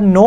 9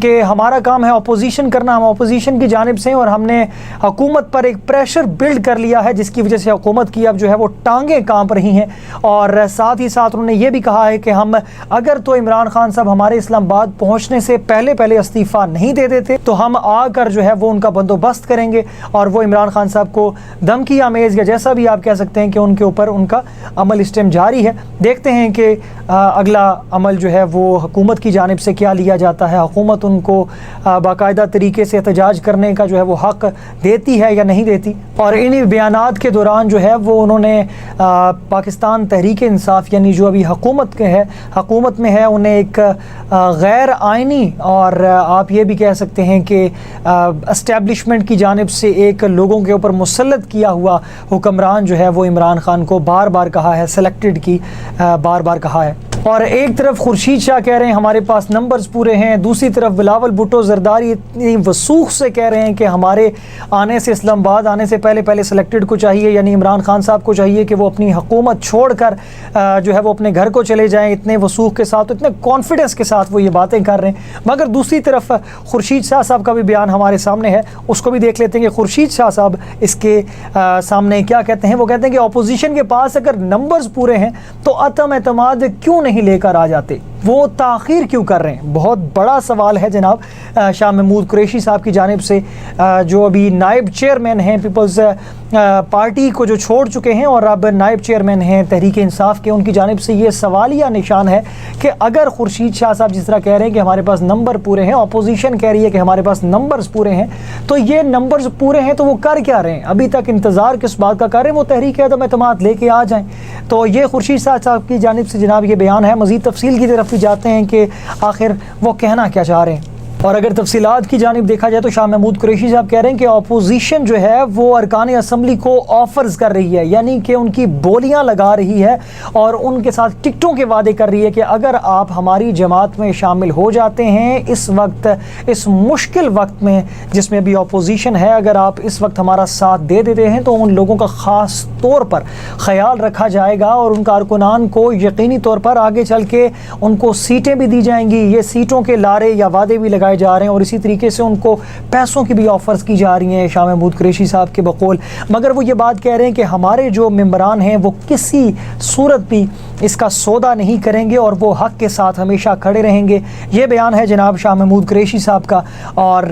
کہ ہمارا کام ہے اپوزیشن کرنا، ہم اپوزیشن کی جانب سے، اور ہم نے حکومت پر ایک پریشر بلڈ کر لیا ہے جس کی وجہ سے حکومت کی اب جو ہے وہ ٹانگیں کانپ رہی ہیں۔ اور ساتھ ہی ساتھ انہوں نے یہ بھی کہا ہے کہ ہم اگر تو عمران خان صاحب ہمارے اسلام آباد پہنچنے سے پہلے استعفیٰ نہیں دے دیتے تو ہم آ کر جو ہے وہ ان کا بندوبست کریں گے، اور وہ عمران خان صاحب کو دھمکی آمیز یا جیسا بھی آپ کہہ سکتے ہیں کہ ان کے اوپر ان کا عمل اس ٹائم جاری ہے۔ دیکھتے ہیں کہ اگلا عمل جو ہے وہ حکومت کی جانب سے کیا لیا جاتا ہے، حکومت ان کو باقاعدہ طریقے سے احتجاج کرنے کا جو ہے وہ حق دیتی ہے یا نہیں دیتی۔ اور انہی بیانات کے دوران جو ہے وہ انہوں نے پاکستان تحریک انصاف یعنی جو ابھی حکومت میں ہے انہیں ایک غیر آئینی اور آپ یہ بھی کہہ سکتے ہیں کہ اسٹیبلشمنٹ کی جانب سے ایک لوگوں کے اوپر مسلط کیا ہوا حکمران جو ہے وہ عمران خان کو بار بار کہا ہے، سلیکٹڈ کی بار بار کہا ہے۔ اور ایک طرف خورشید شاہ کہہ رہے ہیں ہمارے پاس نمبرز پورے ہیں، دوسری طرف بلاول بھٹو زرداری اتنی وثوق سے کہہ رہے ہیں کہ ہمارے آنے سے اسلام آباد آنے سے پہلے سلیکٹڈ کو چاہیے، یعنی عمران خان صاحب کو چاہیے کہ وہ اپنی حکومت چھوڑ کر جو ہے وہ اپنے گھر کو چلے جائیں۔ اتنے وثوق کے ساتھ، اتنے کانفیڈنس کے ساتھ وہ یہ باتیں کر رہے ہیں۔ مگر دوسری طرف خورشید شاہ صاحب کا بھی بیان ہمارے سامنے ہے، اس کو بھی دیکھ لیتے ہیں کہ خورشید شاہ صاحب اس کے سامنے کیا کہتے ہیں۔ وہ کہتے ہیں کہ اپوزیشن کے پاس اگر نمبرز پورے ہیں تو عدم اعتماد کیوں نہیں لے کر آ جاتے، وہ تاخیر کیوں کر رہے ہیں؟ بہت بڑا سوال ہے جناب شاہ محمود قریشی صاحب کی جانب سے، جو ابھی نائب چیئرمین ہیں پیپلز پارٹی کو جو چھوڑ چکے ہیں اور اب نائب چیئرمین ہیں تحریک انصاف کے، ان کی جانب سے یہ سوالیہ نشان ہے کہ اگر خورشید شاہ صاحب جس طرح کہہ رہے ہیں کہ ہمارے پاس نمبر پورے ہیں، اپوزیشن کہہ رہی ہے کہ ہمارے پاس نمبرز پورے ہیں، تو یہ نمبرز پورے ہیں تو وہ کر کیا رہے ہیں؟ ابھی تک انتظار کس بات کا کر رہے ہیں؟ وہ تحریک عدم اعتماد لے کے آ جائیں۔ تو یہ خورشید شاہ صاحب کی جانب سے جناب یہ بیان ہے۔ مزید تفصیل کی طرف بھی جاتے ہیں کہ آخر وہ کہنا کیا چاہ رہے ہیں۔ اور اگر تفصیلات کی جانب دیکھا جائے تو شاہ محمود قریشی صاحب کہہ رہے ہیں کہ اپوزیشن جو ہے وہ ارکان اسمبلی کو آفرز کر رہی ہے، یعنی کہ ان کی بولیاں لگا رہی ہے اور ان کے ساتھ ٹکٹوں کے وعدے کر رہی ہے کہ اگر آپ ہماری جماعت میں شامل ہو جاتے ہیں اس وقت، اس مشکل وقت میں جس میں بھی اپوزیشن ہے، اگر آپ اس وقت ہمارا ساتھ دے دیتے ہیں تو ان لوگوں کا خاص طور پر خیال رکھا جائے گا اور ان کارکنان کو یقینی طور پر آگے چل کے ان کو سیٹیں بھی دی جائیں گی۔ یہ سیٹوں کے لارے یا وعدے بھی لگائے جا رہے ہیں اور اسی طریقے سے ان کو پیسوں کی بھی آفرز کی جا رہی ہیں شاہ محمود قریشی صاحب کے بقول۔ مگر وہ یہ بات کہہ رہے ہیں کہ ہمارے جو ممبران ہیں وہ کسی صورت بھی اس کا سودا نہیں کریں گے اور وہ حق کے ساتھ ہمیشہ کھڑے رہیں گے۔ یہ بیان ہے جناب شاہ محمود قریشی صاحب کا، اور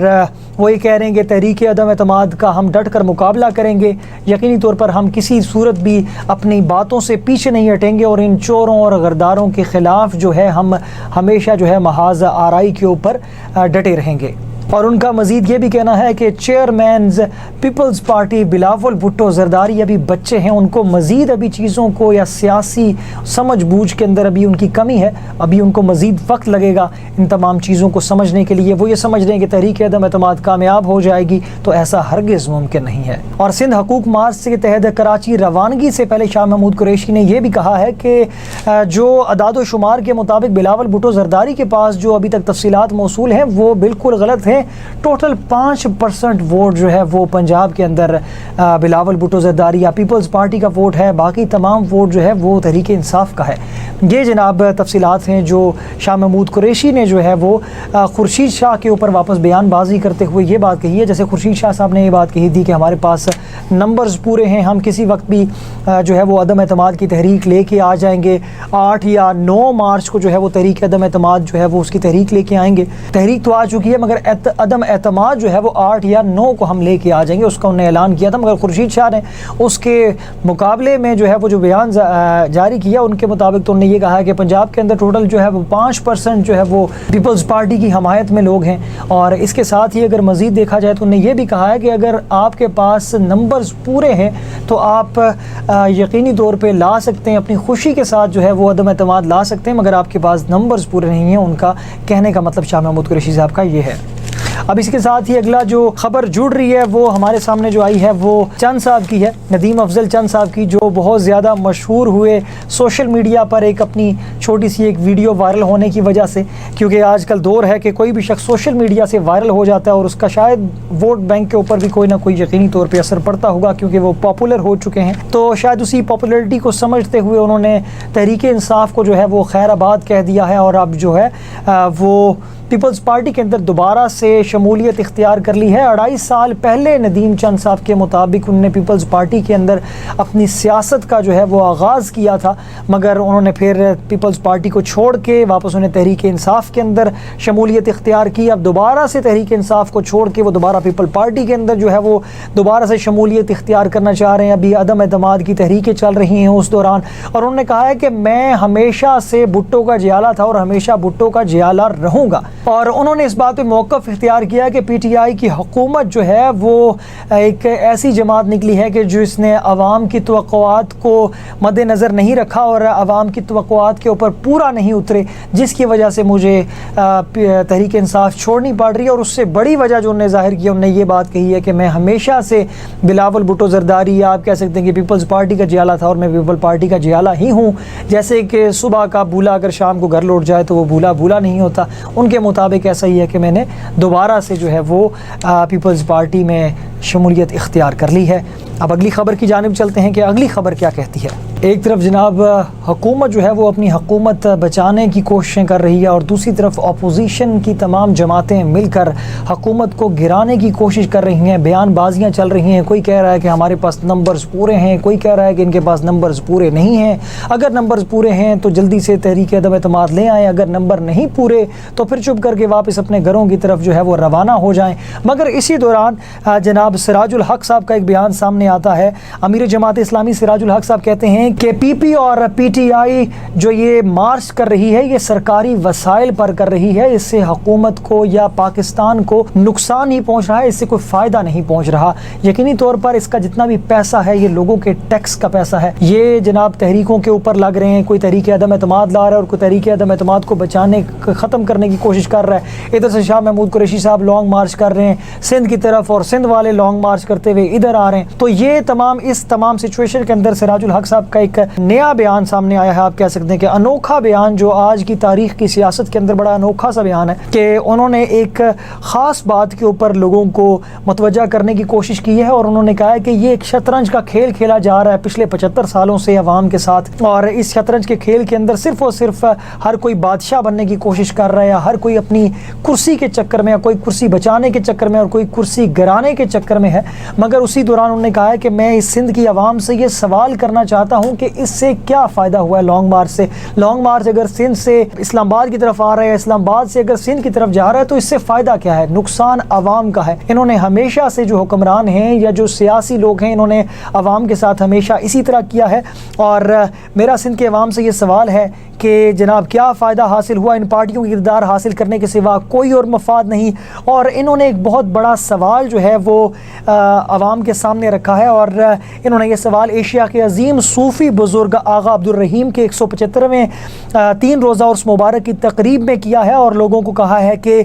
وہ یہ کہہ رہے ہیں کہ تحریک عدم اعتماد کا ہم ڈٹ کر مقابلہ کریں گے، یقینی طور پر ہم کسی صورت بھی اپنی باتوں سے پیچھے نہیں ہٹیں گے اور ان چوروں اور غداروں کے خلاف جو ہے ہم ہمیشہ جو ہے محاذ آرائی کے اوپر ڈٹے رہیں گے۔ اور ان کا مزید یہ بھی کہنا ہے کہ chairmen Peoples party Bilawal Bhutto Zardari ابھی بچے ہیں، ان کو مزید ابھی چیزوں کو یا سیاسی سمجھ بوجھ کے اندر ابھی ان کی کمی ہے، ابھی ان کو مزید وقت لگے گا ان تمام چیزوں کو سمجھنے کے لیے۔ وہ یہ سمجھ رہے ہیں کہ تحریک عدم اعتماد کامیاب ہو جائے گی، تو ایسا ہرگز ممکن نہیں ہے۔ اور سندھ حقوق مارچ کے تحت کراچی روانگی سے پہلے شاہ محمود قریشی نے یہ بھی کہا ہے کہ جو اعداد و شمار کے مطابق بلاول بھٹو زرداری کے پاس جو ابھی تک تفصیلات موصول ہیں وہ بالکل غلط ہیں۔ ٹوٹل 5% ووٹ جو ہے وہ پنجاب کے اندر بلاول بھٹو زرداری یا پیپلز پارٹی کا ووٹ ہے، باقی تمام ووٹ جو ہے وہ تحریک انصاف کا ہے۔ یہ جناب تفصیلات ہیں جو شاہ محمود قریشی نے جو ہے وہ خورشید شاہ کے اوپر واپس بیان بازی کرتے ہوئے یہ بات کہی ہے۔ جیسے خورشید شاہ صاحب نے یہ بات کہی تھی کہ ہمارے پاس نمبرز پورے ہیں، ہم کسی وقت بھی جو ہے وہ عدم اعتماد کی تحریک لے کے آ جائیں گے، 8 یا 9 مارچ کو جو ہے وہ تحریک عدم اعتماد جو ہے وہ اس کی تحریک لے کے آئیں گے۔ تحریک تو آ چکی ہے مگر عدم اعتماد جو ہے وہ 8 یا 9 کو ہم لے کے آ جائیں گے، اس کا انہوں نے اعلان کیا تھا۔ مگر خورشید شاہ نے اس کے مقابلے میں جو ہے وہ جو بیان جاری کیا ان کے مطابق تو انہوں نے یہ کہا کہ پنجاب کے اندر ٹوٹل جو ہے وہ 5% جو ہے وہ پیپلز پارٹی کی حمایت میں لوگ ہیں۔ اور اس کے ساتھ ہی اگر مزید دیکھا جائے تو انہوں نے یہ بھی کہا ہے کہ اگر آپ کے پاس نمبرز پورے ہیں تو آپ یقینی طور پہ لا سکتے ہیں، اپنی خوشی کے ساتھ جو ہے وہ عدم اعتماد لا سکتے ہیں، مگر آپ کے پاس نمبرز پورے نہیں ہیں۔ ان کا کہنے کا مطلب شاہ محمود قریشی صاحب کا یہ ہے۔ اب اس کے ساتھ ہی اگلا جو خبر جڑ رہی ہے وہ ہمارے سامنے جو آئی ہے وہ چند صاحب کی ہے، ندیم افضل چند صاحب کی، جو بہت زیادہ مشہور ہوئے سوشل میڈیا پر ایک اپنی چھوٹی سی ایک ویڈیو وائرل ہونے کی وجہ سے، کیونکہ آج کل دور ہے کہ کوئی بھی شخص سوشل میڈیا سے وائرل ہو جاتا ہے اور اس کا شاید ووٹ بینک کے اوپر بھی کوئی نہ کوئی یقینی طور پہ اثر پڑتا ہوگا کیونکہ وہ پاپولر ہو چکے ہیں۔ تو شاید اسی پاپولرٹی کو سمجھتے ہوئے انہوں نے تحریک انصاف کو جو ہے وہ خیر آباد کہہ دیا ہے اور اب جو ہے وہ پیپلز پارٹی کے اندر دوبارہ سے شمولیت اختیار کر لی ہے۔ 2.5 سال پہلے ندیم چند صاحب کے مطابق انہوں نے پیپلز پارٹی کے اندر اپنی سیاست کا جو ہے وہ آغاز کیا تھا، مگر انہوں نے پھر پیپلز پارٹی کو چھوڑ کے واپس انہیں تحریک انصاف کے اندر شمولیت اختیار کی۔ اب دوبارہ سے تحریک انصاف کو چھوڑ کے وہ دوبارہ پیپل پارٹی کے اندر جو ہے وہ دوبارہ سے شمولیت اختیار کرنا چاہ رہے ہیں۔ ابھی عدم اعتماد کی تحریکیں چل رہی ہیں اس دوران، اور انہوں نے کہا ہے کہ میں ہمیشہ سے بھٹو کا جیالہ تھا اور ہمیشہ بھٹو کا جیالہ رہوں گا، اور انہوں نے اس بات پہ موقف اختیار کیا کہ پی ٹی آئی کی حکومت جو ہے وہ ایک ایسی جماعت نکلی ہے کہ جو اس نے عوام کی توقعات کو مد نظر نہیں رکھا اور عوام کی توقعات کے اوپر پورا نہیں اترے، جس کی وجہ سے مجھے تحریک انصاف چھوڑنی پڑ رہی ہے۔ اور اس سے بڑی وجہ جو انہوں نے ظاہر کی، انہوں نے یہ بات کہی ہے کہ میں ہمیشہ سے بلاول بھٹو زرداری، یا آپ کہہ سکتے ہیں کہ پیپلز پارٹی کا جیالہ تھا اور میں پیپل پارٹی کا جیالہ ہی ہوں۔ جیسے کہ صبح کا بھولا اگر شام کو گھر لوٹ جائے تو وہ بھولا بھولا نہیں ہوتا، ان کے مطابق ایسا ہی ہے کہ میں نے دوبارہ سے جو ہے وہ پیپلز پارٹی میں شمولیت اختیار کر لی ہے۔ اب اگلی خبر کی جانب چلتے ہیں کہ اگلی خبر کیا کہتی ہے۔ ایک طرف جناب حکومت جو ہے وہ اپنی حکومت بچانے کی کوششیں کر رہی ہے، اور دوسری طرف اپوزیشن کی تمام جماعتیں مل کر حکومت کو گرانے کی کوشش کر رہی ہیں۔ بیان بازیاں چل رہی ہیں، کوئی کہہ رہا ہے کہ ہمارے پاس نمبرز پورے ہیں، کوئی کہہ رہا ہے کہ ان کے پاس نمبرز پورے نہیں ہیں، اگر نمبرز پورے ہیں تو جلدی سے تحریک عدم اعتماد لے آئیں، اگر نمبر نہیں پورے تو پھر چپ کر کے واپس اپنے گھروں کی طرف جو ہے وہ روانہ ہو جائیں۔ مگر اسی دوران جناب سراج الحق صاحب کا ایک بیان سامنے آتا ہے۔ امیر جماعت اسلامی سراج الحق صاحب کہتے ہیں کہ پی پی اور پی ٹی آئی جو یہ مارچ کر رہی ہے یہ سرکاری وسائل پر کر رہی ہے، اس سے حکومت کو یا پاکستان کو نقصان ہی پہنچ رہا ہے، اس سے کوئی فائدہ نہیں پہنچ رہا۔ یقینی طور پر اس کا جتنا بھی پیسہ ہے یہ لوگوں کے ٹیکس کا پیسہ ہے، یہ جناب تحریکوں کے اوپر لگ رہے ہیں، کوئی تحریک عدم اعتماد لا رہا ہے اور کوئی تحریک عدم اعتماد کو بچانے ختم کرنے کی کوشش کر رہا ہے۔ ادھر سے شاہ محمود قریشی صاحب لانگ مارچ کر رہے ہیں سندھ کی طرف، اور سندھ والے لانگ مارچ کرتے ہوئے ادھر آ رہے ہیں۔ تو یہ اس تمام سچویشن کے اندر سراج الحق صاحب کا ایک نیا بیان سامنے آیا ہے، آپ کہہ سکتے ہیں کہ انوکھا بیان، جو آج کی تاریخ کی سیاست کے اندر بڑا انوکھا سا بیان ہے کہ انہوں نے ایک خاص بات کے اوپر لوگوں کو متوجہ کرنے کی کوشش کی ہے، اور انہوں نے کہا ہے کہ یہ ایک شطرنج کا کھیل کھیلا جا رہا ہے پچھلے 75 سالوں سے عوام کے ساتھ، اور اس شطرنج کے کھیل کے اندر صرف اور صرف ہر کوئی بادشاہ بننے کی کوشش کر رہا ہے، ہر کوئی اپنی کرسی کے چکر میں، کوئی کرسی بچانے کے چکر میں اور کوئی کرسی گرانے کے چکر میں ہے۔ مگر اسی دوران انہوں نے کہا ہے کہ میں اس سندھ کی عوام سے یہ سوال کرنا چاہتا ہوں کہ اس سے کیا فائدہ ہوا ہے لانگ مارچ سے؟ لانگ مارچ اگر سندھ سے اسلام آباد کی طرف آ رہا ہے، اسلام آباد سے اگر سندھ کی طرف جا رہا ہے تو اس سے فائدہ کیا ہے؟ نقصان عوام کا ہے۔ انہوں نے ہمیشہ سے جو حکمران ہیں یا جو سیاسی لوگ ہیں، انہوں نے عوام کے ساتھ ہمیشہ اسی طرح کیا ہے، اور میرا سندھ کے عوام سے یہ سوال ہے کہ جناب کیا فائدہ حاصل ہوا؟ ان پارٹیوں کی اقتدار حاصل کرنے کے سوا کوئی اور مفاد نہیں، اور انہوں نے ایک بہت بڑا سوال جو ہے وہ عوام کے سامنے رکھا ہے، اور انہوں نے یہ سوال ایشیا کے عظیم صوفی بزرگ آغا عبدالرحیم کے 175ویں 3 روزہ عرس مبارک کی تقریب میں کیا ہے، اور لوگوں کو کہا ہے کہ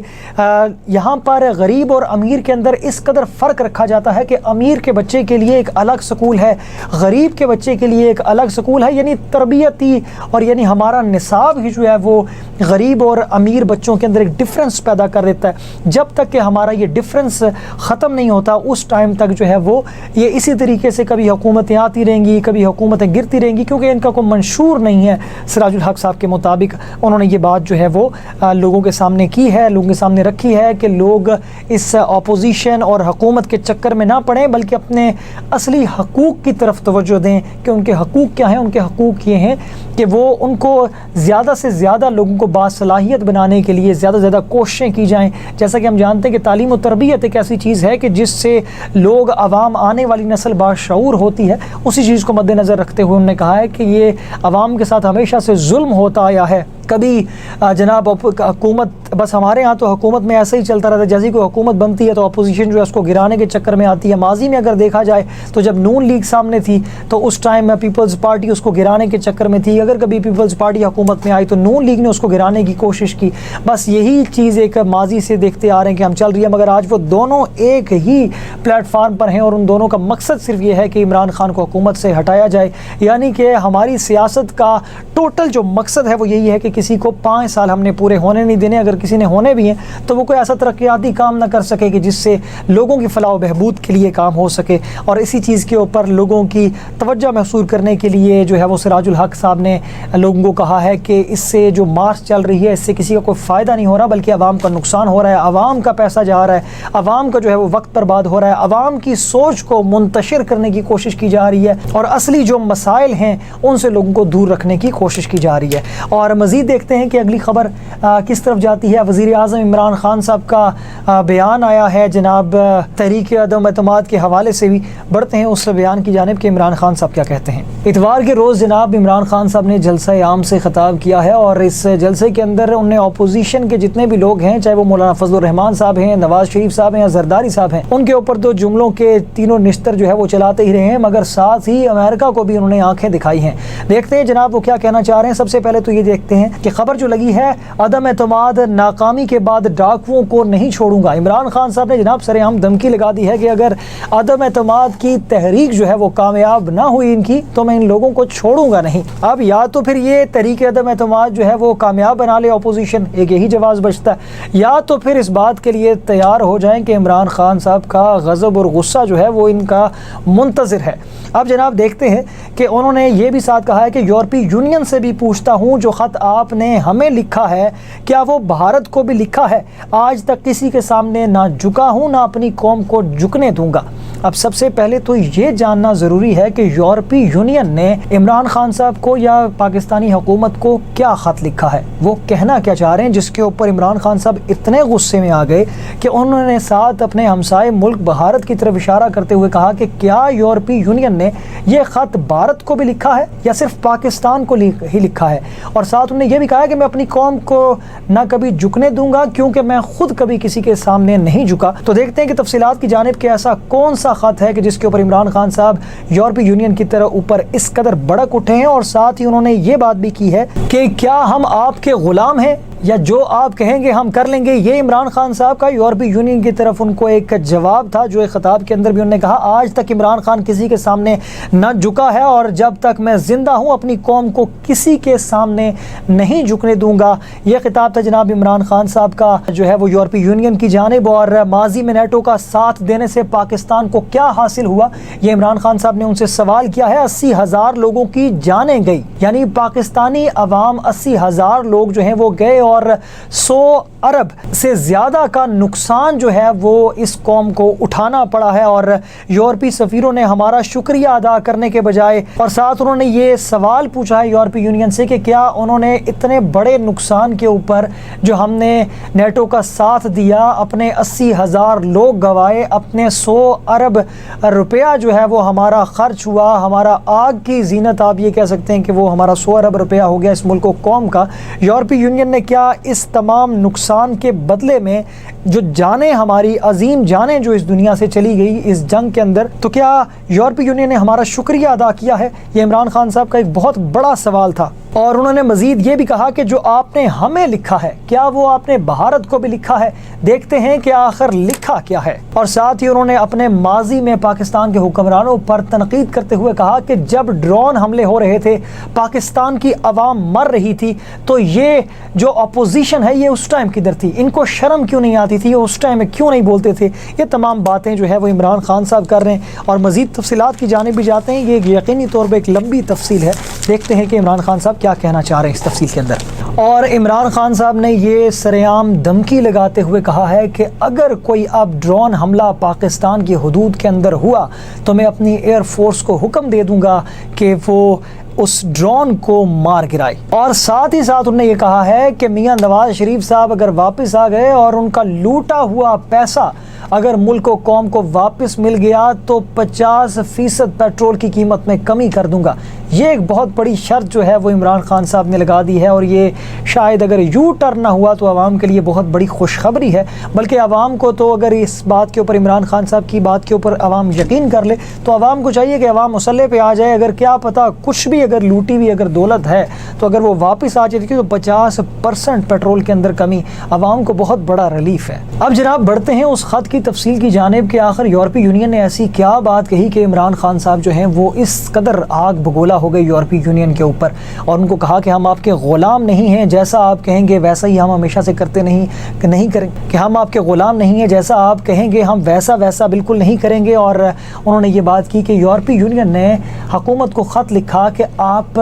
یہاں پر غریب اور امیر کے اندر اس قدر فرق رکھا جاتا ہے کہ امیر کے بچے کے لیے ایک الگ سکول ہے، غریب کے بچے کے لیے ایک الگ سکول ہے، یعنی تربیتی اور یعنی ہمارا نصاب ہی جو ہے وہ غریب اور امیر بچوں کے اندر ایک ڈفرنس پیدا کر دیتا ہے۔ جب تک کہ ہمارا یہ ڈفرنس ختم نہیں ہوتا اس ٹائم تک جو ہے وہ یہ اسی طریقے سے کبھی حکومتیں آتی رہیں گی، کبھی حکومتیں گرتی رہیں گی، کیونکہ ان کا کوئی منشور نہیں ہے۔ سراج الحق صاحب کے مطابق انہوں نے یہ بات جو ہے وہ لوگوں کے سامنے کی ہے، لوگوں کے سامنے رکھی ہے کہ لوگ اس اپوزیشن اور حکومت کے چکر میں نہ پڑیں، بلکہ اپنے اصلی حقوق کی طرف توجہ دیں کہ ان کے حقوق کیا ہیں۔ ان کے حقوق یہ ہیں کہ وہ ان کو زیادہ سے زیادہ لوگوں کو باصلاحیت بنانے کے لیے زیادہ سے زیادہ کوششیں کی جائیں۔ جیسا کہ ہم جانتے ہیں کہ تعلیم و تربیت ایک ایسی چیز ہے کہ جس سے لوگ عوام آنے والی نسل باشعور ہوتی ہے، اسی چیز کو مد نظر رکھتے ہوئے انہوں نے کہا ہے کہ یہ عوام کے ساتھ ہمیشہ سے ظلم ہوتا آیا ہے۔ کبھی جناب حکومت، بس ہمارے ہاں تو حکومت میں ایسے ہی چلتا رہتا ہے، جیسے کوئی حکومت بنتی ہے تو اپوزیشن جو ہے اس کو گرانے کے چکر میں آتی ہے۔ ماضی میں اگر دیکھا جائے تو جب نون لیگ سامنے تھی تو اس ٹائم پیپلز پارٹی اس کو گرانے کے چکر میں تھی، اگر کبھی پیپلز پارٹی حکومت میں آئی تو نون لیگ نے اس کو گرانے کی کوشش کی۔ بس یہی چیز ایک ماضی سے دیکھتے آ رہے ہیں کہ ہم چل رہی ہے، مگر آج وہ دونوں ایک ہی پلیٹ فارم پر ہیں، اور ان دونوں کا مقصد صرف یہ ہے کہ عمران خان کو حکومت سے ہٹایا جائے۔ یعنی کہ ہماری سیاست کا ٹوٹل جو مقصد ہے وہ یہی ہے کہ کسی کو 5 سال ہم نے پورے ہونے نہیں دینے، اگر کسی نے ہونے بھی ہیں تو وہ کوئی ایسا ترقیاتی کام نہ کر سکے کہ جس سے لوگوں کی فلاح و بہبود کے لیے کام ہو سکے۔ اور اسی چیز کے اوپر لوگوں کی توجہ محصول کرنے کے لیے جو ہے وہ سراج الحق صاحب نے لوگوں کو کہا کہا ہے کہ اس سے جو مارچ چل رہی ہے اس سے کسی کا کوئی فائدہ نہیں ہو رہا بلکہ عوام کا نقصان ہو رہا ہے، عوام کا پیسہ جا رہا ہے، عوام کا جو ہے وہ وقت برباد ہو رہا ہے، عوام کی سوچ کو منتشر کرنے کی کوشش کی جا رہی ہے اور اصلی جو مسائل ہیں ان سے لوگوں کو دور رکھنے کی کوشش کی جا رہی ہے۔ اور مزید دیکھتے ہیں کہ اگلی خبر کس طرف جاتی ہے۔ وزیر اعظم عمران خان صاحب کا بیان آیا ہے جناب تحریک عدم اعتماد کے حوالے سے بھی، بڑھتے ہیں اس بیان کی جانب کہ عمران خان صاحب کیا کہتے ہیں۔ اتوار کے روز جناب عمران خان صاحب نے جلسہ عام سے خطاب کیا ہے اور اس جلسے کے اندر انہوں نے اپوزیشن کے جتنے بھی لوگ ہیں، چاہے وہ مولانا فضل الرحمان صاحب ہیں، نواز شریف صاحب ہیں یا زرداری صاحب ہیں، ان کے اوپر تو جملوں کے تینوں نشتر جو ہے وہ چلاتے ہی رہے ہیں، مگر ساتھ ہی امریکہ کو بھی انہوں نے آنکھیں دکھائی ہیں۔ دیکھتے ہیں جناب وہ کیا کہنا چاہ رہے ہیں۔ سب سے پہلے تو یہ دیکھتے ہیں کہ خبر جو لگی ہے، عدم اعتماد ناکامی کے بعد ڈاکوؤں کو نہیں چھوڑوں گا۔ عمران خان صاحب نے جناب سر عام دھمکی لگا دی ہے کہ اگر عدم اعتماد کی تحریک جو ہے وہ کامیاب نہ ہوئی ان کی تو میں ان لوگوں کو چھوڑوں گا نہیں۔ اب یا تو پھر یہ تحریک عدم اعتماد جو ہے وہ کامیاب بنا لے اپوزیشن، ایک یہی جواز بچتا ہے، یا تو پھر اس بات کے لیے تیار ہو جائیں کہ عمران خان صاحب کا غضب اور غصہ جو ہے وہ ان کا منتظر ہے۔ اب جناب دیکھتے ہیں کہ انہوں نے یہ بھی ساتھ کہا ہے کہ یورپی یونین سے بھی پوچھتا ہوں جو خط آپ نے ہمیں لکھا ہے کیا وہ بھارت کو بھی لکھا ہے؟ آج تک کسی کے سامنے نہ جھکا ہوں نہ اپنی قوم کو جھکنے دوں گا۔ اب سب سے پہلے تو یہ جاننا ضروری ہے کہ یورپی یونین نے عمران خان صاحب کو یا پاکستانی حکومت کو کیا خط لکھا ہے، وہ کہنا کیا چاہ رہے ہیں، جس کے اوپر عمران خان صاحب اتنے غصے میں آ گئے کہ انہوں نے ساتھ اپنے ہمسائے ملک بھارت کی طرف اشارہ کرتے ہوئے کہا کہ کیا یورپی یونین نے یہ خط بھارت کو بھی لکھا ہے یا صرف پاکستان کو ہی لکھا ہے؟ اور ساتھ انہوں نے یہ بھی کہا ہے کہ میں اپنی قوم کو نہ کبھی جھکنے دوں گا کیونکہ میں خود کبھی کسی کے سامنے نہیں جھکا۔ تو دیکھتے ہیں کہ تفصیلات کی جانب کہ ایسا کون سا خط ہے کہ جس کے اوپر عمران خان صاحب یورپی یونین کی طرح اوپر اس قدر بڑک اٹھے ہیں، اور ساتھ ہی انہوں نے یہ بات بھی کی ہے کہ کیا ہم آپ کے غلام ہیں یا جو آپ کہیں گے ہم کر لیں گے۔ یہ عمران خان صاحب کا یورپی یونین کی طرف ان کو ایک جواب تھا جو ایک خطاب کے اندر بھی انہوں نے کہا آج تک عمران خان کسی کے سامنے نہ جھکا ہے اور جب تک میں زندہ ہوں اپنی قوم کو کسی کے سامنے نہیں جھکنے دوں گا۔ یہ خطاب تھا جناب عمران خان صاحب کا جو ہے وہ یورپی یونین کی جانب۔ اور ماضی میں نیٹو کا ساتھ دینے سے پاکستان کو کیا حاصل ہوا، یہ عمران خان صاحب نے ان سے سوال کیا ہے۔ 80,000 لوگوں کی جانیں گئی، یعنی پاکستانی عوام 80,000 لوگ جو ہیں وہ گئے اور 100 ارب سے زیادہ کا نقصان جو ہے وہ اس قوم کو اٹھانا پڑا ہے۔ اور یورپی سفیروں نے ہمارا شکریہ ادا کرنے کے بجائے، اور ساتھ انہوں نے یہ سوال پوچھا ہے یورپی یونین سے کہ کیا انہوں نے اتنے بڑے نقصان کے اوپر جو ہم نے نیٹو کا ساتھ دیا، اپنے 80,000 لوگ گوائے، اپنے 100 ارب روپیہ جو ہے وہ ہمارا خرچ ہوا، ہمارا آگ کی زینت آپ یہ کہہ سکتے ہیں کہ وہ ہمارا 100 ارب روپیہ ہو گیا اس ملک و قوم کا، یورپی یونین نے کیا اس تمام نقصان کے بدلے میں جو جانیں ہماری عظیم جانیں جو اس دنیا سے چلی گئی اس جنگ کے اندر، تو کیا یورپی یونین نے ہمارا شکریہ ادا کیا ہے؟ یہ عمران خان صاحب کا ایک بہت بڑا سوال تھا۔ اور انہوں نے مزید یہ بھی کہا کہ جو آپ نے ہمیں لکھا ہے کیا وہ آپ نے بھارت کو بھی لکھا ہے؟ دیکھتے ہیں کہ آخر لکھا کیا ہے۔ اور ساتھ ہی انہوں نے اپنے ماضی میں پاکستان کے حکمرانوں پر تنقید کرتے ہوئے کہا کہ جب ڈرون حملے ہو رہے تھے، پاکستان کی عوام مر رہی تھی، تو یہ جو اپوزیشن ہے یہ اس ٹائم کدھر تھی؟ ان کو شرم کیوں نہیں آتی تھی؟ اس ٹائم میں کیوں نہیں بولتے تھے؟ یہ تمام باتیں جو ہے وہ عمران خان صاحب کر رہے ہیں۔ اور مزید تفصیلات کی جانب بھی جاتے ہیں، یہ یقینی طور پہ ایک لمبی تفصیل ہے، دیکھتے ہیں کہ عمران خان صاحب کیا کہنا چاہ رہے ہیں اس تفصیل کے اندر۔ اور عمران خان صاحب نے یہ سرعام دھمکی لگاتے ہوئے کہا ہے کہ اگر کوئی اب ڈرون حملہ پاکستان کی حدود کے اندر ہوا تو میں اپنی ایئر فورس کو حکم دے دوں گا کہ وہ اس ڈرون کو مار گرائے۔ اور ساتھ ہی ساتھ انہوں نے یہ کہا ہے کہ میاں نواز شریف صاحب اگر واپس آ گئے اور ان کا لوٹا ہوا پیسہ اگر ملک و قوم کو واپس مل گیا تو 50% پیٹرول کی قیمت میں کمی کر دوں گا۔ یہ ایک بہت بڑی شرط جو ہے وہ عمران خان صاحب نے لگا دی ہے، اور یہ شاید اگر یو ٹرن نہ ہوا تو عوام کے لیے بہت بڑی خوشخبری ہے۔ بلکہ عوام کو تو اگر اس بات کے اوپر عمران خان صاحب کی بات کے اوپر عوام یقین کر لے تو عوام کو چاہیے کہ عوام مسلح پہ آ جائے۔ اگر کیا پتہ کچھ بھی اگر لوٹی ہوئی اگر دولت ہے تو اگر وہ واپس آ جاتی تو 50% پیٹرول کے اندر کمی عوام کو بہت بڑا ریلیف ہے۔ اب جناب بڑھتے ہیں اس خط کی تفصیل کی جانب کہ آخر یورپی یونین نے ایسی کیا بات کہی کہ عمران خان صاحب جو ہیں وہ اس قدر آگ بگولا ہو گئے یورپی یونین کے اوپر اور ان کو کہا کہ ہم آپ کے غلام نہیں ہیں، جیسا آپ کہیں گے ویسا ہی ہم ہمیشہ سے کرتے نہیں کریں کہ ہم آپ کے غلام نہیں ہیں، جیسا آپ کہیں گے ہم ویسا بالکل نہیں کریں گے۔ اور انہوں نے یہ بات کی کہ یورپی یونین نے حکومت کو خط لکھا کہ آپ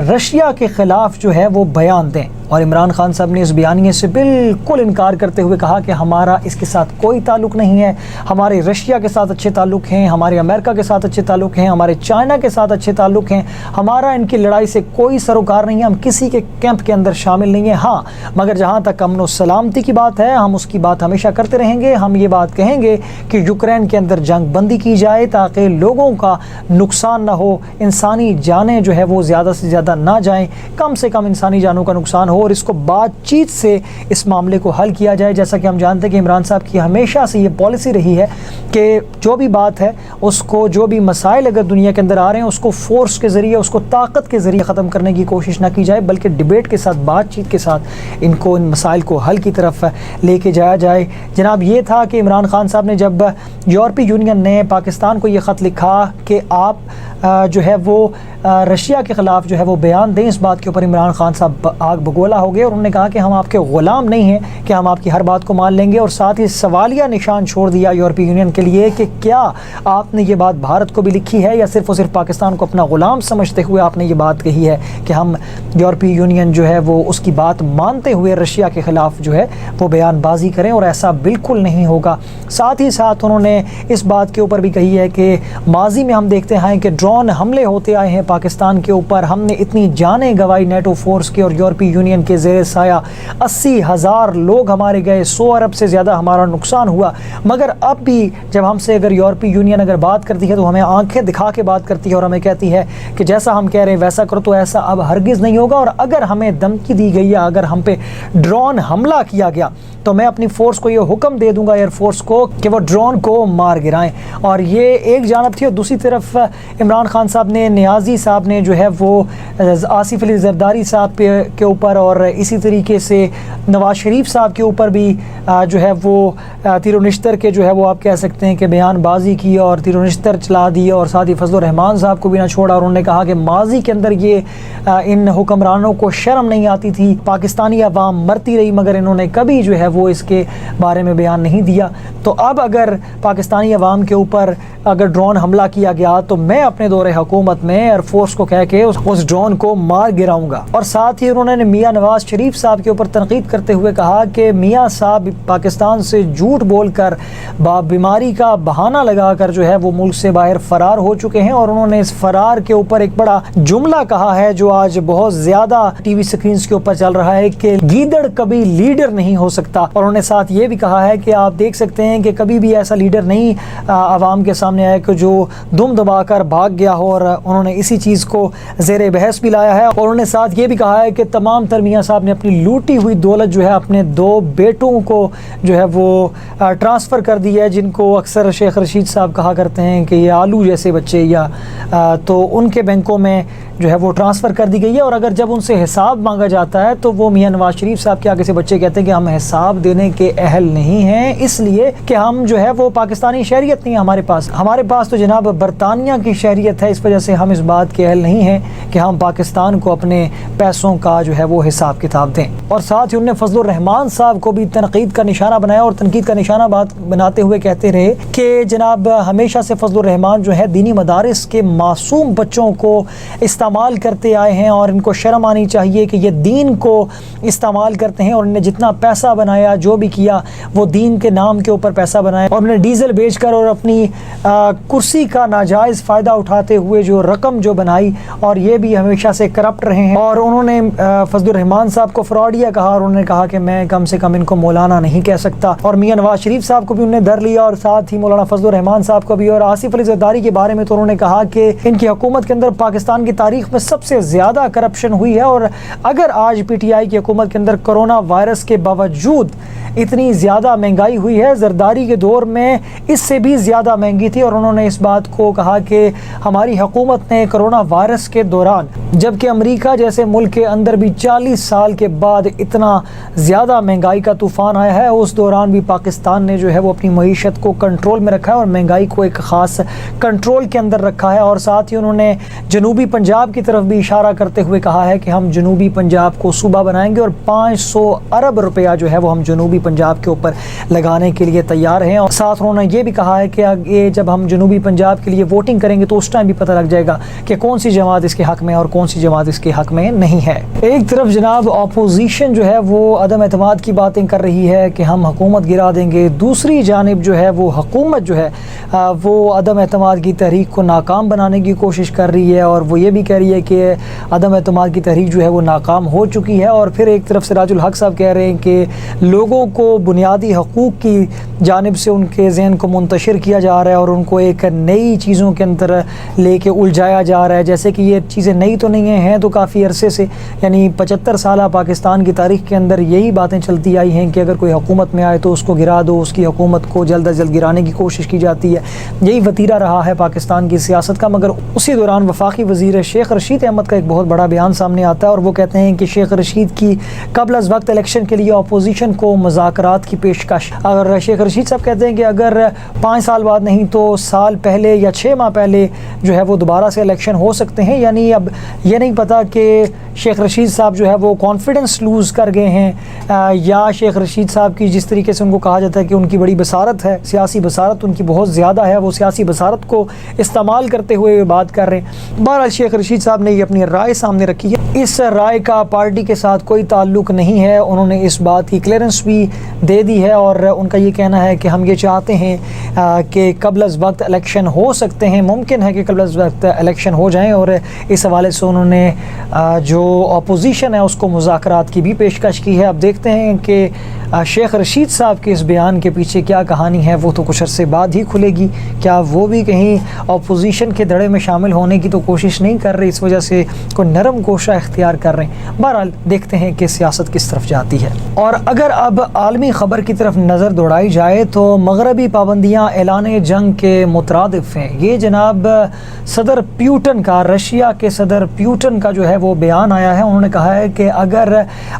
رشیا کے خلاف جو ہے وہ بیان دیں، اور عمران خان صاحب نے اس بیانیے سے بالکل انکار کرتے ہوئے کہا کہ ہمارا اس کے ساتھ کوئی تعلق نہیں ہے، ہمارے رشیا کے ساتھ اچھے تعلق ہیں، ہمارے امریکہ کے ساتھ اچھے تعلق ہیں، ہمارے چائنا کے ساتھ اچھے تعلق ہیں، ہمارا ان کی لڑائی سے کوئی سروکار نہیں ہے، ہم کسی کے کیمپ کے اندر شامل نہیں ہیں۔ ہاں مگر جہاں تک امن و سلامتی کی بات ہے ہم اس کی بات ہمیشہ کرتے رہیں گے، ہم یہ بات کہیں گے کہ یوکرین کے اندر جنگ بندی کی جائے تاکہ لوگوں کا نقصان نہ ہو، انسانی جانیں جو ہے وہ زیادہ سے زیادہ نہ جائیں، کم سے کم انسانی جانوں کا نقصان ہو، اور اس کو بات چیت سے اس معاملے کو حل کیا جائے۔ جیسا کہ ہم جانتے ہیں کہ عمران صاحب کی ہمیشہ سے یہ پالیسی رہی ہے کہ جو بھی بات ہے اس کو، جو بھی مسائل اگر دنیا کے اندر آ رہے ہیں اس کو فورس کے ذریعے، اس کو طاقت کے ذریعے ختم کرنے کی کوشش نہ کی جائے، بلکہ ڈیبیٹ کے ساتھ، بات چیت کے ساتھ ان مسائل کو حل کی طرف لے کے جایا جائے۔ جناب یہ تھا کہ عمران خان صاحب نے جب یورپی یونین نے پاکستان کو یہ خط لکھا کہ آپ جو ہے وہ رشیا کے خلاف جو ہے وہ بیان دیں، اس بات کے اوپر عمران خان صاحب آگ بگولا ہو گئے اور انہوں نے کہا کہ ہم آپ کے غلام نہیں ہیں کہ ہم آپ کی ہر بات کو مان لیں گے، اور ساتھ ہی سوالیہ نشان چھوڑ دیا یورپی یونین کے لیے کہ کیا آپ نے یہ بات بھارت کو بھی لکھی ہے یا صرف اور صرف پاکستان کو اپنا غلام سمجھتے ہوئے آپ نے یہ بات کہی ہے کہ ہم یورپی یونین جو ہے وہ اس کی بات مانتے ہوئے رشیا کے خلاف جو ہے وہ بیان بازی کریں، اور ایسا بالکل نہیں ہوگا۔ ساتھ ہی ساتھ انہوں نے اس بات کے اوپر بھی کہی ہے کہ ماضی میں ہم دیکھتے ہیں کہ ڈرون حملے ہوتے آئے ہیں پاکستان کے اوپر، ہم نے اتنی جانیں گنوائی نیٹو فورس کے اور یورپی یونین کے زیر سایہ، 80,000 لوگ ہمارے گئے، 100 ارب سے زیادہ ہمارا نقصان ہوا، مگر اب بھی جب ہم سے اگر یورپی یونین اگر بات کرتی ہے تو ہمیں آنکھیں دکھا کے بات کرتی ہے اور ہمیں کہتی ہے کہ جیسا ہم کہہ رہے ہیں ویسا کرو، تو ایسا اب ہرگز نہیں ہوگا، اور اگر ہمیں دھمکی دی گئی یا اگر ہم پہ ڈرون حملہ کیا گیا تو میں اپنی فورس کو یہ حکم دے دوں گا، ایئر فورس کو، کہ وہ ڈرون کو مار گرائیں۔ اور یہ ایک جانب تھی، اور دوسری طرف عمران خان صاحب نے، نیازی صاحب نے جو ہے وہ آصف علی زرداری صاحب کے اوپر اور اسی طریقے سے نواز شریف صاحب کے اوپر بھی جو ہے وہ تیر و نشتر کے جو ہے وہ آپ کہہ سکتے ہیں کہ بیان بازی کی اور تیر و نشتر چلا دی، اور ساتھ ہی فضل الرحمان صاحب کو بھی نہ چھوڑا، اور انہوں نے کہا کہ ماضی کے اندر یہ ان حکمرانوں کو شرم نہیں آتی تھی، پاکستانی عوام مرتی رہی مگر انہوں نے کبھی جو ہے وہ اس کے بارے میں بیان نہیں دیا، تو اب اگر پاکستانی عوام کے اوپر اگر ڈرون حملہ کیا گیا تو میں اپنے دور حکومت میں ایئر فورس کو کہہ کے اس ڈرون کو مار گراؤں گا۔ اور ساتھ ہی انہوں نے میاں نواز شریف صاحب کے اوپر تنقید کرتے ہوئے کہا کہ میاں صاحب پاکستان سے جھوٹ بول کر بیماری کا بہانہ لگا کر جو ہے وہ ملک سے باہر فرار ہو چکے ہیں، اور انہوں نے اس فرار کے اوپر ایک بڑا جملہ کہا ہے جو آج بہت زیادہ ٹی وی سکرینز کے اوپر چل رہا ہے کہ گیدڑ کبھی لیڈر نہیں ہو سکتا، اور انہوں نے ساتھ یہ بھی کہا ہے کہ آپ دیکھ سکتے ہیں کہ کبھی بھی ایسا لیڈر نہیں عوام کے سامنے آیا کہ جو دم دبا کر بھاگ گیا ہو، اور انہوں نے اسی چیز کو زیر بحث بھی لایا ہے، اور انہوں نے ساتھ یہ بھی کہا ہے کہ تمام تر میاں صاحب نے اپنی لوٹی ہوئی دولت جو ہے اپنے 2 بیٹوں کو جو ہے وہ ٹرانسفر کر دی ہے، جن کو اکثر شیخ رشید صاحب کہا کرتے ہیں کہ یہ آلو جیسے بچے، یا تو ان کے بینکوں میں جو ہے وہ ٹرانسفر کر دی گئی ہے، اور اگر جب ان سے حساب مانگا جاتا ہے تو وہ میاں نواز شریف صاحب کے آگے سے بچے کہتے ہیں کہ ہم حساب دینے کے اہل نہیں ہیں، اس لیے کہ ہم جو ہے وہ پاکستانی شہریت نہیں ہے ہمارے پاس تو جناب برطانیہ کی شہریت ہے، اس وجہ سے ہم اس بات کے اہل نہیں ہیں کہ ہم پاکستان کو اپنے پیسوں کا جو ہے وہ حساب کتاب دیں۔ اور ساتھ ہی انہوں نے فضل الرحمان صاحب کو بھی تنقید کا نشانہ بنایا، اور تنقید کا نشانہ بناتے ہوئے کہتے رہے کہ جناب ہمیشہ سے فضل الرحمان جو ہے دینی مدارس کے معصوم بچوں کو استعمال کرتے آئے ہیں، اور ان کو شرم آنی چاہیے کہ یہ دین کو استعمال کرتے ہیں، اور انہوں نے جتنا پیسہ بنایا جو بھی کیا وہ دین کے نام کے اوپر پیسہ بنایا، اور انہوں نے ڈیزل بیچ کر اور اپنی کرسی کا ناجائز فائدہ اٹھاتے ہوئے جو رقم جو بنائی، اور یہ بھی ہمیشہ سے کرپٹ رہے ہیں، اور انہوں نے فضل الرحمان صاحب کو فراڈیا کہا، اور انہوں نے کہا کہ میں کم سے کم ان کو مولانا نہیں کہہ سکتا، اور میاں نواز شریف صاحب کو بھی انہوں نے در لیا، اور ساتھ ہی مولانا فضل الرحمان صاحب کو بھی، اور آصف علی زرداری کے بارے میں تو انہوں نے کہا کہ ان کی حکومت کے اندر پاکستان کی تاریخ میں سب سے زیادہ کرپشن ہوئی ہے، اور اگر آج پی ٹی آئی کی حکومت کے اندر کرونا وائرس کے باوجود اتنی زیادہ مہنگائی ہوئی ہے، زرداری کے دور میں اس سے بھی زیادہ مہنگی تھی، اور انہوں نے اس بات کو کہا کہ ہماری حکومت نے کرونا وائرس کے دوران، جبکہ امریکہ جیسے ملک کے اندر بھی 40 سال کے بعد اتنا زیادہ مہنگائی کا طوفان آیا ہے، اس دوران بھی پاکستان نے جو ہے وہ اپنی معیشت کو کنٹرول میں رکھا ہے اور مہنگائی کو ایک خاص کنٹرول کے اندر رکھا ہے، اور ساتھ ہی انہوں نے جنوبی پنجاب کی طرف بھی اشارہ کرتے ہوئے کہا ہے کہ ہم جنوبی پنجاب کو صوبہ بنائیں گے اور 500 ارب روپیہ جو ہے وہ ہم جنوبی پنجاب کے اوپر لگانے کے لیے تیار ہیں۔ اور ساتھ انہوں نے یہ بھی کہا ہے کہ یہ جب ہم جنوبی پنجاب کے لیے ووٹنگ کریں گے تو اس ٹائم بھی پتہ لگ جائے گا کہ کون سی جماعت اس کے حق میں اور کون سی جماعت اس کے حق میں نہیں ہے۔ ایک طرف جناب اپوزیشن جو ہے وہ عدم اعتماد کی باتیں کر رہی ہے کہ ہم حکومت گرا دیں گے، دوسری جانب جو ہے وہ حکومت جو ہے وہ عدم اعتماد کی تحریک کو ناکام بنانے کی کوشش کر رہی ہے، اور وہ یہ بھی کہہ رہی ہے کہ عدم اعتماد کی تحریک جو ہے وہ ناکام ہو چکی ہے۔ اور پھر ایک طرف سراج الحق صاحب کہہ رہے ہیں کہ لوگوں کو بنیادی حقوق کی جانب سے ان کے ذہن کو منتشر کیا جا رہا ہے اور ان کو ایک نئی چیزوں کے اندر لے کے الجھایا جا رہا ہے، جیسے کہ یہ چیزیں نئی تو نہیں ہیں تو کافی عرصے سے، یعنی 75 سالہ پاکستان کی تاریخ کے اندر یہی باتیں چلتی آئی ہیں کہ اگر کوئی حکومت میں آئے تو اس کو گرا دو، اس کی حکومت کو جلد از جلد گرانے کی کوشش کی جاتی ہے۔ یہی وتیرہ رہا ہے پاکستان کی سیاست کا، مگر اسی دوران وفاقی وزیر شیخ رشید احمد کا ایک بہت بڑا بیان سامنے آتا ہے اور وہ کہتے ہیں کہ شیخ رشید کی قبل از وقت الیکشن کے لیے اپوزیشن کو مذاکرات کی پیشکش۔ اگر شیخ رشید صاحب کہتے ہیں کہ اگر 5 سال بعد نہیں تو سال پہلے یا 6 ماہ پہلے جو ہے وہ دوبارہ سے الیکشن ہو سکتے ہیں، یعنی اب یہ نہیں پتا کہ شیخ رشید صاحب جو ہے وہ کانفیڈنس لوز کر گئے ہیں یا شیخ رشید صاحب کی جس طریقے سے ان کو کہا جاتا ہے کہ ان کی بڑی بصارت ہے، سیاسی بصارت ان کی بہت زیادہ ہے، وہ سیاسی بصارت کو استعمال کرتے ہوئے بات کر رہے ہیں۔ بہرحال شیخ رشید صاحب نے یہ اپنی رائے سامنے رکھی ہے، اس رائے کا پارٹی کے ساتھ کوئی تعلق نہیں ہے، انہوں نے اس بات کی کلیئرنس بھی دے دی ہے اور ان کا یہ کہنا ہے کہ ہم یہ چاہتے ہیں کہ قبل از وقت الیکشن ہو سکتے ہیں، ممکن ہے کہ قبل از وقت الیکشن ہو جائیں، اور اس حوالے سے انہوں نے جو اپوزیشن ہے اس کو مذاکرات کی بھی پیشکش کی ہے۔ اب دیکھتے ہیں کہ شیخ رشید صاحب کے اس بیان کے پیچھے کیا کہانی ہے، وہ تو کچھ عرصے بعد ہی کھلے گی۔ کیا وہ بھی کہیں اپوزیشن کے دھڑے میں شامل ہونے کی تو کوشش نہیں کر رہے، اس وجہ سے کوئی نرم گوشہ اختیار کر رہے ہیں؟ بہرحال دیکھتے ہیں کہ سیاست کس طرف جاتی ہے۔ اور اگر اب عالمی خبر کی طرف نظر دوڑائی جائے تو مغربی پابندیاں اعلان جنگ کے مترادف ہیں، یہ جناب صدر پیوٹن کا، رشیا کے صدر پیوٹن کا جو ہے وہ بیان آیا ہے۔ انہوں نے کہا ہے کہ اگر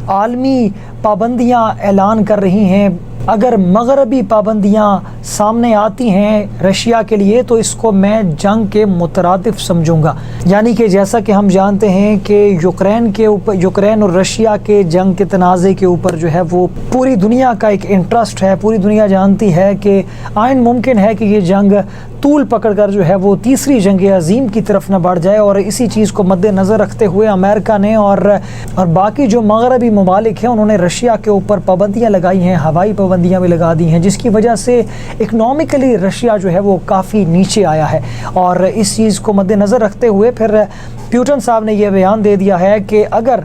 عالمی پابندیاں اعلان کر رہی ہیں، اگر مغربی پابندیاں سامنے آتی ہیں رشیا کے لیے تو اس کو میں جنگ کے مترادف سمجھوں گا، یعنی کہ جیسا کہ ہم جانتے ہیں کہ یوکرین اور رشیا کے جنگ کے تنازع کے اوپر جو ہے وہ پوری دنیا کا ایک انٹرسٹ ہے، پوری دنیا جانتی ہے کہ آئین ممکن ہے کہ یہ جنگ طول پکڑ کر جو ہے وہ تیسری جنگ عظیم کی طرف نہ بڑھ جائے، اور اسی چیز کو مد نظر رکھتے ہوئے امریکہ نے اور باقی جو مغربی ممالک ہیں انہوں نے رشیا کے اوپر پابندیاں لگائی ہیں، ہوائی پابندیاں بھی لگا دی ہیں، جس کی وجہ سے اکنامکلی رشیا جو ہے وہ کافی نیچے آیا ہے۔ اور اس چیز کو مد نظر رکھتے ہوئے پھر پیوٹن صاحب نے یہ بیان دے دیا ہے کہ اگر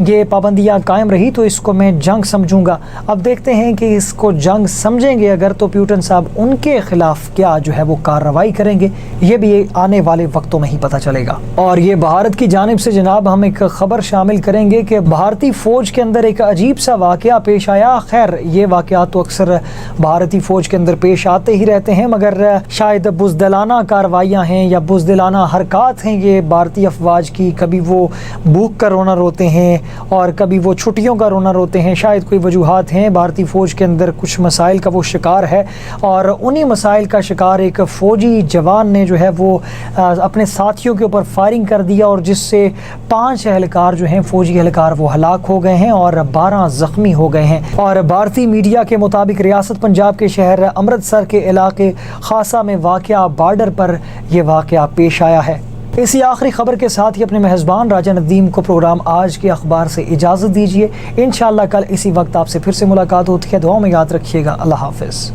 یہ پابندیاں قائم رہی تو اس کو میں جنگ سمجھوں گا۔ اب دیکھتے ہیں کہ اس کو جنگ سمجھیں گے اگر تو پیوٹن صاحب ان کے خلاف کیا جو ہے وہ کارروائی کریں گے، یہ بھی آنے والے وقتوں میں ہی پتہ چلے گا۔ اور یہ بھارت کی جانب سے جناب ہم ایک خبر شامل کریں گے کہ بھارتی فوج کے اندر ایک عجیب سا واقعہ پیش آیا۔ خیر یہ واقعات تو اکثر بھارتی فوج کے اندر پیش آتے ہی رہتے ہیں، مگر شاید بزدلانہ کارروائیاں ہیں یا بزدلانہ حرکات ہیں یہ بھارتی افواج کی، کبھی وہ بھوک کر رونا روتے ہیں اور کبھی وہ چھٹیوں کا رونا روتے ہیں، شاید کوئی وجوہات ہیں۔ بھارتی فوج کے اندر کچھ مسائل کا وہ شکار ہے اور انہی مسائل کا شکار ایک فوجی جوان نے جو ہے وہ اپنے ساتھیوں کے اوپر فائرنگ کر دیا، اور جس سے 5 اہلکار جو ہیں فوجی اہلکار وہ ہلاک ہو گئے ہیں اور 12 زخمی ہو گئے ہیں۔ اور بھارتی میڈیا کے مطابق ریاست پنجاب کے شہر امرتسر کے علاقے خاصا میں واقع بارڈر پر یہ واقعہ پیش آیا ہے۔ اسی آخری خبر کے ساتھ ہی اپنے میزبان راجہ ندیم کو پروگرام آج کے اخبار سے اجازت دیجیے۔ انشاءاللہ کل اسی وقت آپ سے پھر سے ملاقات ہوتی ہے، دعاؤں میں یاد رکھیے گا۔ اللہ حافظ۔